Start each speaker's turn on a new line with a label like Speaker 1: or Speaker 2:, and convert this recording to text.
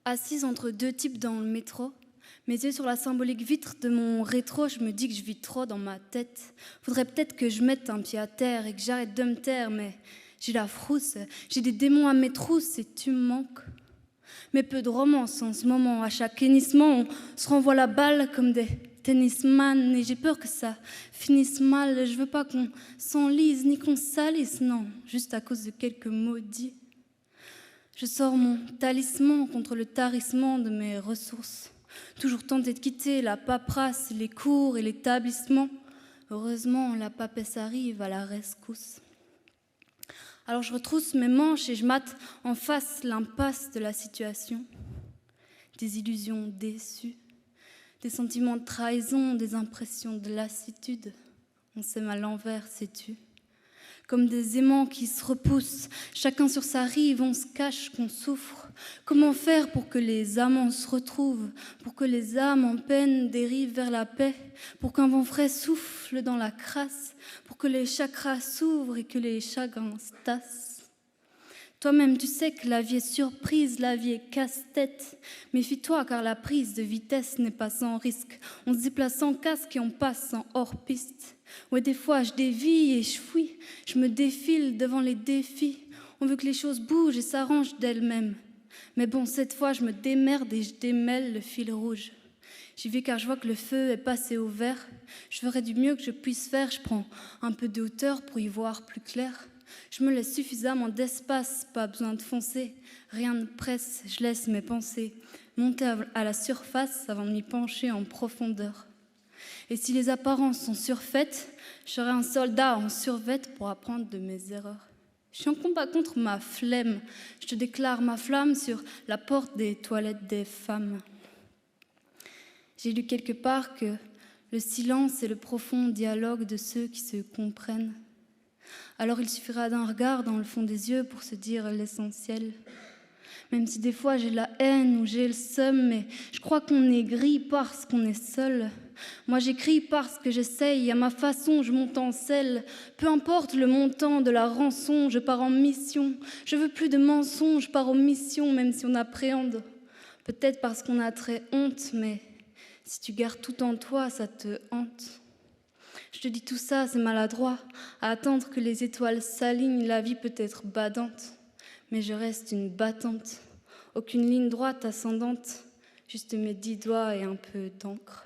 Speaker 1: Assise entre deux types dans le métro, mes yeux sur la symbolique vitre de mon rétro, je me dis que je vis trop dans ma tête. Faudrait peut-être que je mette un pied à terre et que j'arrête de me taire, mais j'ai la frousse, j'ai des démons à mes trousses et tu me manques. Mais peu de romance en ce moment, à chaque hennissement, on se renvoie la balle comme des tennisman et j'ai peur que ça finisse mal. Je veux pas qu'on s'enlise ni qu'on salisse, non, juste à cause de quelques maudits. Je sors mon talisman contre le tarissement de mes ressources. Toujours tenté de quitter la paperasse, les cours et l'établissement. Heureusement, la papesse arrive à la rescousse. Alors je retrousse mes manches et je mate en face l'impasse de la situation. Des illusions déçues, des sentiments de trahison, des impressions de lassitude. On s'aime à l'envers, sais-tu ? Comme des aimants qui se repoussent, chacun sur sa rive, on se cache qu'on souffre. Comment faire pour que les amants se retrouvent, pour que les âmes en peine dérivent vers la paix, pour qu'un vent frais souffle dans la crasse, pour que les chakras s'ouvrent et que les chagrins se tassent. Toi-même, tu sais que la vie est surprise, la vie est casse-tête. Méfie-toi, car la prise de vitesse n'est pas sans risque. On se déplace sans casque et on passe en hors-piste. Ouais, des fois, je dévie et je fuis. Je me défile devant les défis. On veut que les choses bougent et s'arrangent d'elles-mêmes. Mais bon, cette fois, je me démerde et je démêle le fil rouge. J'y vais car je vois que le feu est passé au vert. Je ferai du mieux que je puisse faire. Je prends un peu de hauteur pour y voir plus clair. Je me laisse suffisamment d'espace, pas besoin de foncer. Rien ne presse, je laisse mes pensées monter à la surface avant de m'y pencher en profondeur. Et si les apparences sont surfaites, je serai un soldat en survêt pour apprendre de mes erreurs. Je suis en combat contre ma flemme. Je te déclare ma flamme sur la porte des toilettes des femmes. J'ai lu quelque part que le silence est le profond dialogue de ceux qui se comprennent. Alors il suffira d'un regard dans le fond des yeux pour se dire l'essentiel. Même si des fois j'ai la haine ou j'ai le seum, mais je crois qu'on est gris parce qu'on est seul. Moi j'écris parce que j'essaye, à ma façon je monte en selle. Peu importe le montant de la rançon, je pars en mission. Je veux plus de mensonges, je pars en mission, même si on appréhende. Peut-être parce qu'on a très honte, mais si tu gardes tout en toi, ça te hante. Je te dis tout ça, c'est maladroit. À attendre que les étoiles s'alignent, la vie peut être badante. Mais je reste une battante. Aucune ligne droite ascendante, juste mes 10 doigts et un peu d'encre.